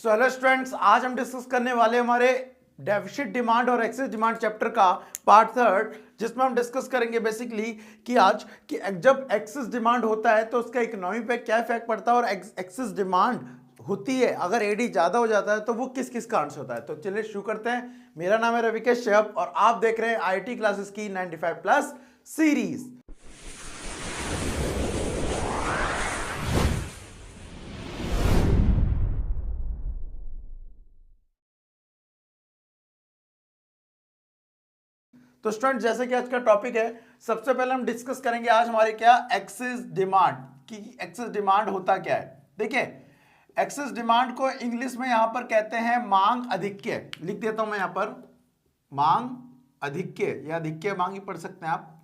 So hello students, आज हम discuss करने वाले हमारे डेफिसिट डिमांड और एक्सेस डिमांड चैप्टर का पार्ट थर्ड, जिसमें हम डिस्कस करेंगे बेसिकली कि आज कि जब एक्सेस डिमांड होता है तो उसका इकोनॉमी पे क्या इफेक्ट पड़ता है और एक्सेस डिमांड होती है अगर एडी ज्यादा हो जाता है तो वो किस किस कारण से होता है। तो चलिए शुरू करते हैं। मेरा नाम है रविकेश शेफ और आप देख रहे हैं आईटी क्लासेस की 95 प्लस सीरीज। तो स्टूडेंट, जैसे कि आज का टॉपिक है, सबसे पहले हम डिस्कस करेंगे आज हमारे क्या एक्सेस डिमांड की। एक्सेस डिमांड होता क्या है? देखिए, एक्सेस डिमांड को इंग्लिश में यहां पर कहते हैं मांग अधिक्य। लिख देता हूं मैं यहां पर मांग अधिक्य या अधिक्य मांग ही पढ़ सकते हैं आप।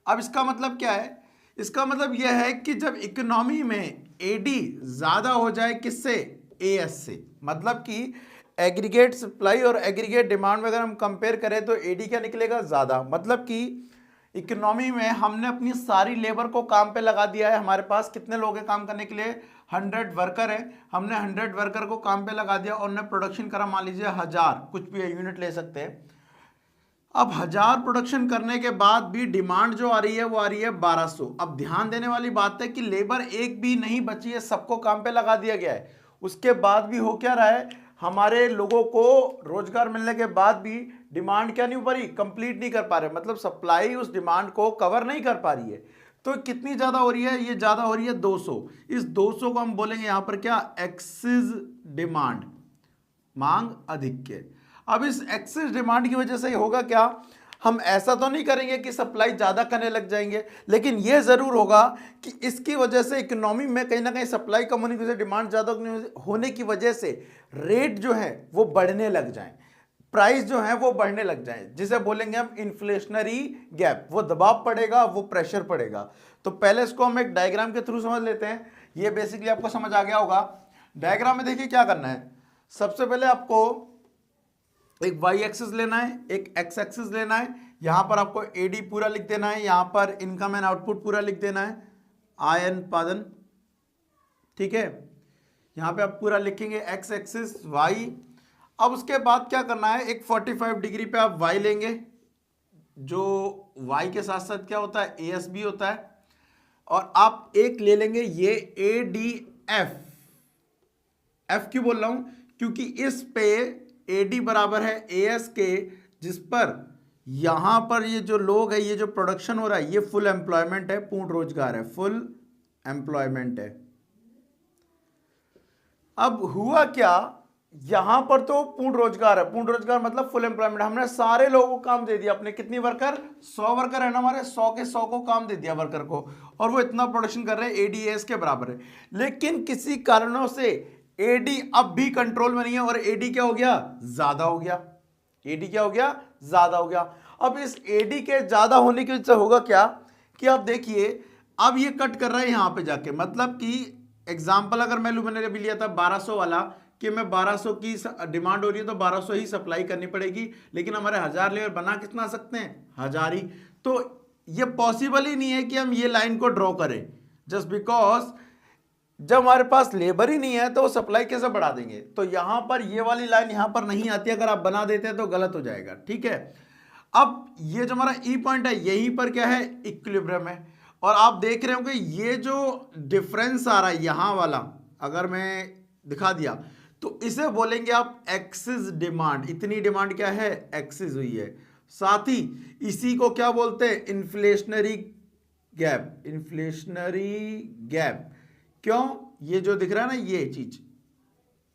अब इसका मतलब क्या है? इसका मतलब यह है कि जब इकोनॉमी में एडी ज्यादा हो जाए, किससे? एएस से। मतलब कि एग्रीगेट सप्लाई और एग्रीगेट डिमांड में अगर हम कंपेयर करें तो एडी क्या निकलेगा? ज्यादा। मतलब कि इकोनॉमी में हमने अपनी सारी लेबर को काम पे लगा दिया है। हमारे पास कितने लोग हैं काम करने के लिए? 100 वर्कर है। हमने 100 वर्कर को काम पे लगा दिया और उन्हें प्रोडक्शन करा, मान लीजिए 1000, कुछ भी यूनिट ले सकते हैं। अब 1000 प्रोडक्शन करने के बाद भी डिमांड जो आ रही है वो आ रही है 1200। अब ध्यान देने वाली बात है कि लेबर एक भी नहीं बची है, सबको काम पे लगा दिया गया है। उसके बाद भी हो क्या रहा है? हमारे लोगों को रोजगार मिलने के बाद भी डिमांड क्या नहीं हो पा रही? कंप्लीट नहीं कर पा रहे। मतलब सप्लाई उस डिमांड को कवर नहीं कर पा रही है। तो कितनी ज्यादा हो रही है? ये ज्यादा हो रही है 200। इस 200 को हम बोलेंगे यहां पर क्या? एक्सेस डिमांड, मांग अधिक्य। अब इस एक्सेस डिमांड की वजह से होगा क्या? हम ऐसा तो नहीं करेंगे कि सप्लाई ज्यादा करने लग जाएंगे, लेकिन यह जरूर होगा कि इसकी वजह से इकोनॉमी में कहीं ना कहीं सप्लाई कम होने की वजह से, डिमांड ज्यादा होने की वजह से रेट जो है वो बढ़ने लग जाए, प्राइस जो है वो बढ़ने लग जाए, जिसे बोलेंगे हम इन्फ्लेशनरी गैप। वो दबाव पड़ेगा, वो प्रेशर पड़ेगा। तो पहले इसको हम एक डायग्राम के थ्रू समझ लेते हैं। ये बेसिकली आपको समझ आ गया होगा। डायग्राम में देखिए क्या करना है। सबसे पहले आपको एक वाई एक्सिस लेना है, एक एक्स एक्सिस लेना है। यहां पर आपको एडी पूरा लिख देना है, यहां पर इनकम एंड आउटपुट पूरा लिख देना है, आय एंड उत्पादन। ठीक है, यहां पे आप पूरा लिखेंगे एक्स एक्सिस वाई। अब उसके बाद क्या करना है? एक 45 डिग्री पे आप वाई लेंगे, जो वाई के साथ साथ क्या होता है? एएस भी होता है। और आप एक ले लेंगे ये ए डी एफ। एफ क्यों बोल रहा हूं? क्योंकि इस पे एडी बराबर है एएस के, जिस पर यहां पर ये जो लोग है, ये जो प्रोडक्शन हो रहा है, ये फुल एम्प्लॉयमेंट है, पूर्ण रोजगार है, फुल एम्प्लॉयमेंट है। अब हुआ क्या? यहां पर तो पूर्ण रोजगार है, पूर्ण रोजगार मतलब फुल एम्प्लॉयमेंट। हमने सारे लोगों को काम दे दिया। अपने कितनी वर्कर? 100 वर्कर है ना हमारे, 100 के 100 को काम दे दिया वर्कर को, और वो इतना प्रोडक्शन कर रहे हैं, एडीएस के बराबर है। लेकिन किसी कारणों से एडी अब भी कंट्रोल में नहीं है और एडी क्या हो गया? ज्यादा हो गया। एडी क्या हो गया? ज्यादा हो गया। अब इस एडी के ज्यादा होने की वजह से होगा क्या कि आप देखिए, अब ये कट कर रहा है यहां पे जाके। मतलब कि एग्जाम्पल अगर मैंने अभी लिया था 1200 वाला, कि मैं 1200 की डिमांड हो रही है तो 1200 ही सप्लाई करनी पड़ेगी, लेकिन हमारे 1000 लेबर बना कितना सकते हैं? 1000 ही। तो ये पॉसिबल ही नहीं है कि हम ये लाइन को ड्रॉ करें, जस्ट बिकॉज जब हमारे पास लेबर ही नहीं है तो वो सप्लाई कैसे बढ़ा देंगे? तो यहां पर ये वाली लाइन यहां पर नहीं आती। अगर आप बना देते हैं तो गलत हो जाएगा। ठीक है, अब ये जो हमारा ई पॉइंट है, यहीं पर क्या है? इक्विलिब्रियम है। और आप देख रहे हो कि ये जो डिफरेंस आ रहा है यहां वाला, अगर मैं दिखा दिया तो इसे बोलेंगे आप एक्सेस डिमांड। इतनी डिमांड क्या है? एक्सेस हुई है। साथ ही इसी को क्या बोलते हैं? Inflationary gap. इन्फ्लेशनरी गैप क्यों? ये जो दिख रहा है ना, ये चीज,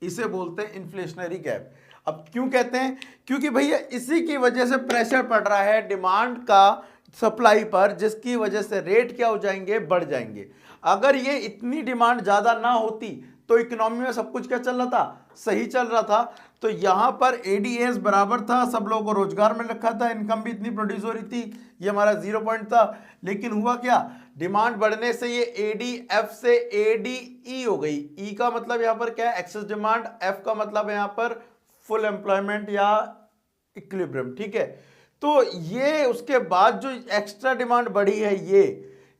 इसे बोलते हैं इन्फ्लेशनरी गैप। अब क्यों कहते हैं? क्योंकि भैया इसी की वजह से प्रेशर पड़ रहा है डिमांड का सप्लाई पर, जिसकी वजह से रेट क्या हो जाएंगे? बढ़ जाएंगे। अगर ये इतनी डिमांड ज्यादा ना होती तो इकोनॉमी में सब कुछ क्या चल रहा था? सही चल रहा था। तो यहां पर एडीएस बराबर था, सब लोगों को रोजगार में रखा था, इनकम भी इतनी प्रोड्यूस हो रही थी, ये हमारा 0 पॉइंट था। लेकिन हुआ क्या? डिमांड बढ़ने से ये एडीएफ से एडीई हो गई। ई का मतलब यहां पर क्या है? Excess demand. एफ का मतलब है यहां पर फुल एम्प्लॉयमेंट या इक्विलिब्रियम। ठीक है, तो ये उसके बाद जो एक्स्ट्रा डिमांड बढ़ी है,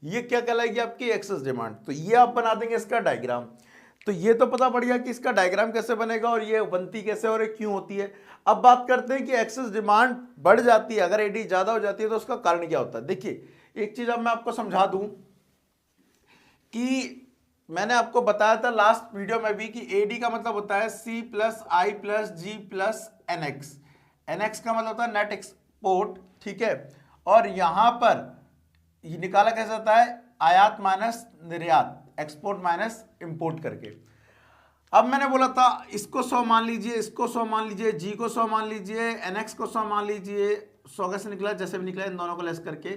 ये क्या कहलाएगी? आपकी एक्सेस डिमांड। तो ये आप बना देंगे इसका डायग्राम। तो ये तो पता पड़ गया कि इसका डायग्राम कैसे बनेगा और ये बनती कैसे और ये क्यों होती है। अब बात करते हैं कि एक्सेस डिमांड बढ़ जाती है, अगर एडी ज्यादा हो जाती है तो उसका कारण क्या होता है। देखिए एक चीज अब मैं आपको समझा दूं कि मैंने आपको बताया था लास्ट वीडियो में भी कि एडी का मतलब होता है सी प्लस आई प्लस जी प्लस एनएक्स। एनएक्स का मतलब होता है नेट एक्सपोर्ट, ठीक है। और यहां पर ये निकाला कैसे होता है, आयात माइनस निर्यात, एक्सपोर्ट माइनस इंपोर्ट करके। अब मैंने बोला था इसको 100 मान लीजिए, इसको 100 मान लीजिए, जी को 100 मान लीजिए, एनएक्स को 100 मान लीजिए, 100 कैसे निकला, जैसे भी निकला इन दोनों को लेस करके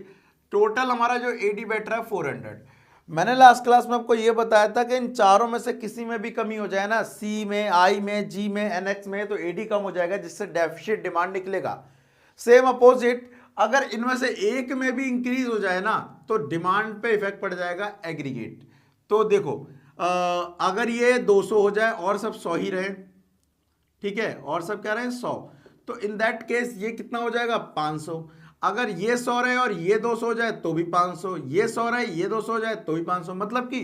टोटल हमारा जो एडी बैठ रहा है 400। मैंने लास्ट क्लास में आपको ये बताया था कि इन चारों में से किसी में भी कमी हो जाए ना, सी में, आई में, जी में, एनएक्स में, तो एडी कम हो जाएगा जिससे डेफिसिट डिमांड निकलेगा। सेम अपोजिट अगर इनमें से एक में भी इंक्रीज हो जाए ना तो डिमांड पे इफेक्ट पड़ जाएगा एग्रीगेट। तो देखो अगर ये 200 हो जाए और सब 100 ही रहे, ठीक है, और सब क्या रहे 100, तो इन दैट केस ये कितना हो जाएगा 500। अगर ये 100 रहे और ये 200 हो जाए तो भी 500, ये 100 रहे ये 200 हो जाए तो भी 500। मतलब कि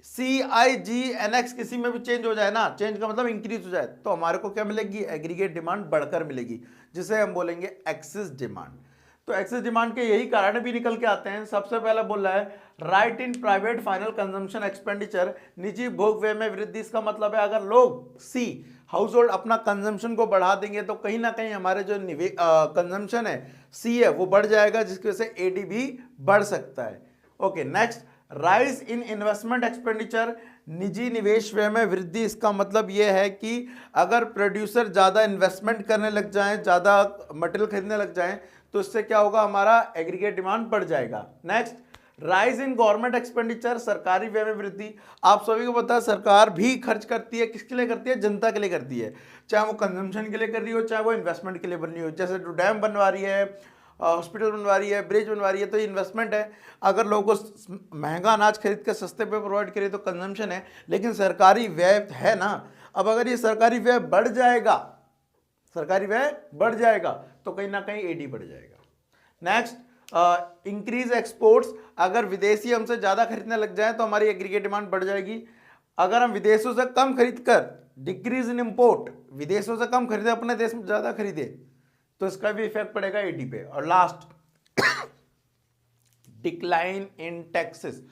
सी आई जी एन एक्स किसी में भी चेंज हो जाए ना, चेंज का मतलब इंक्रीज हो जाए, तो हमारे को क्या मिलेगी, एग्रीगेट डिमांड बढ़कर मिलेगी, जिसे हम बोलेंगे एक्सेस डिमांड। तो एक्सेस डिमांड के यही कारण भी निकल के आते हैं। सबसे पहला बोल रहा है right in private final consumption expenditure, निजी भोग व्यय में वृद्धि। इसका मतलब है अगर लोग सी हाउस होल्ड अपना कंजम्पशन को बढ़ा देंगे तो कहीं ना कहीं हमारे जो कंजम्पशन है सी है वो बढ़ जाएगा, जिसकी वजह से एडी भी बढ़ सकता है। Okay next, rise in investment expenditure, निजी निवेश व्यय में वृद्धि। इसका मतलब यह है कि अगर प्रोड्यूसर ज्यादा इन्वेस्टमेंट करने लग जाएं, ज्यादा मटेरियल खरीदने लग जाएं, तो इससे क्या होगा, हमारा एग्रीगेट डिमांड बढ़ जाएगा। Next, rise in government expenditure, सरकारी व्यय में वृद्धि। आप सभी को पता है सरकार भी खर्च करती है, किसके लिए करती है, जनता के लिए करती है, चाहे वो कंजम्पशन के लिए कर रही हो, चाहे वो इन्वेस्टमेंट के लिए बन रही हो। जैसे जो डैम बनवा रही है, हॉस्पिटल बनवा रही है, ब्रिज बनवा रही है, तो ये इन्वेस्टमेंट है। अगर लोगों को महंगा अनाज खरीद कर सस्ते पे प्रोवाइड करे तो कंजम्पशन है, लेकिन सरकारी व्यय है ना। अब अगर ये सरकारी व्यय बढ़ जाएगा, सरकारी व्यय बढ़ जाएगा तो कहीं ना कहीं एडी बढ़ जाएगा। नेक्स्ट, इंक्रीज एक्सपोर्ट्स, अगर विदेशी हमसे ज्यादा खरीदने लग जाए तो हमारी एग्रीगेट डिमांड बढ़ जाएगी। अगर हम विदेशों से कम खरीद कर, डिक्रीज इन इंपोर्ट, विदेशों से कम खरीदे अपने देश में ज्यादा खरीदे, तो इसका भी इफेक्ट पड़ेगा एडी पे। और लास्ट, डिक्लाइन इन टैक्सेस,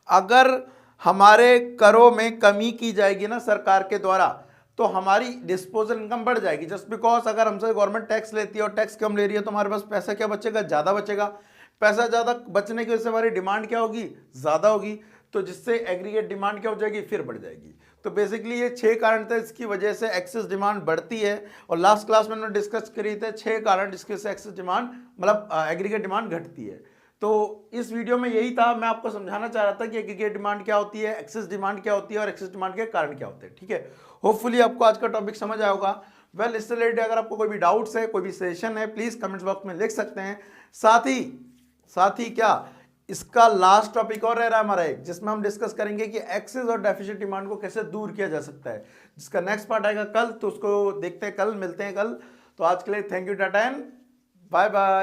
अगर हमारे करों में कमी की जाएगी ना सरकार के द्वारा तो हमारी डिस्पोजल इनकम बढ़ जाएगी। जस्ट बिकॉज अगर हमसे गवर्नमेंट टैक्स लेती है और टैक्स कम ले रही है तो हमारे पास पैसा क्या बचेगा, ज्यादा बचेगा। पैसा ज्यादा बचने की वजह से हमारी डिमांड क्या होगी, ज्यादा होगी, तो जिससे एग्रीगेट डिमांड क्या हो जाएगी, फिर बढ़ जाएगी। तो बेसिकली ये 6 कारण थे इसकी वजह से एक्सेस डिमांड बढ़ती है। और लास्ट क्लास में हमने डिस्कस करी थे 6 कारण जिसकी वजह से एक्सेस डिमांड मतलब एग्रीगेट डिमांड घटती है। तो इस वीडियो में यही था, मैं आपको समझाना चाह रहा था कि एग्रीगेट डिमांड क्या होती है, एक्सेस डिमांड क्या होती है और एक्सेस डिमांड के कारण क्या होते हैं। ठीक है, होपफुली आपको आज का टॉपिक समझ आया होगा। वेल, इससे रिलेटेड अगर आपको कोई भी डाउट्स है, कोई भी सजेशन है, प्लीज कमेंट्स बॉक्स में लिख सकते हैं। साथ ही क्या इसका लास्ट टॉपिक और रह रहा है हमारा एक, जिसमें हम डिस्कस करेंगे कि एक्सेस और डेफिसिट डिमांड को कैसे दूर किया जा सकता है, जिसका नेक्स्ट पार्ट आएगा कल, तो उसको देखते हैं कल, मिलते हैं कल। तो आज के लिए thank you, tata and bye bye.